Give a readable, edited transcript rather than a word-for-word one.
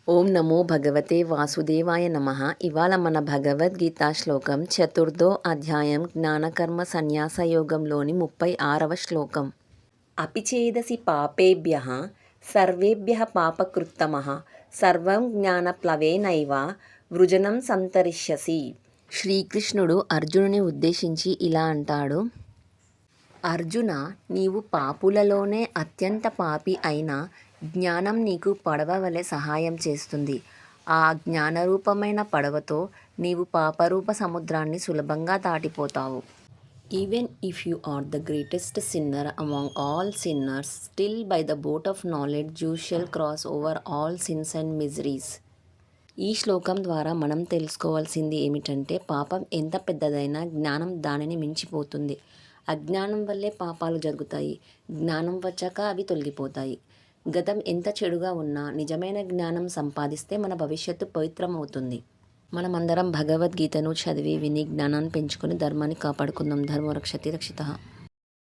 ఓం నమో భగవతే వాసుదేవాయ నమః. ఇవాళ మన భగవద్గీత శ్లోకం చతుర్థో అధ్యాయం జ్ఞానకర్మ సన్యాస యోగంలోని 36వ శ్లోకం. అపిచేదసి పాపేభ్యః సర్వేభ్యః పాపకృత్తమః సర్వం జ్ఞానప్లవేనైవ వృజనం సంతరిష్యసి. శ్రీకృష్ణుడు అర్జునుని ఉద్దేశించి ఇలా అంటాడు. అర్జున, నీవు పాపులలోనే అత్యంత పాపి అయిన జ్ఞానం నీకు పడవ వలె సహాయం చేస్తుంది. ఆ జ్ఞానరూపమైన పడవతో నీవు పాపరూప సముద్రాన్ని సులభంగా దాటిపోతావు. Even if you are the greatest sinner among all sinners, still by the boat of knowledge you shall cross over all sins and miseries. ఈ శ్లోకం ద్వారా మనం తెలుసుకోవాల్సింది ఏమిటంటే, పాపం ఎంత పెద్దదైనా జ్ఞానం దానిని మించిపోతుంది. అజ్ఞానం వల్లే పాపాలు జరుగుతాయి. జ్ఞానం వచ్చాక అవి తొలగిపోతాయి. గతం ఎంత చెడుగా ఉన్నా నిజమైన జ్ఞానం సంపాదిస్తే మన భవిష్యత్తు పవిత్రమవుతుంది. మనమందరం భగవద్గీతను చదివి విని జ్ఞానాన్ని పెంచుకొని ధర్మాన్ని కాపాడుకుందాం. ధర్మో రక్షతి రక్షితః.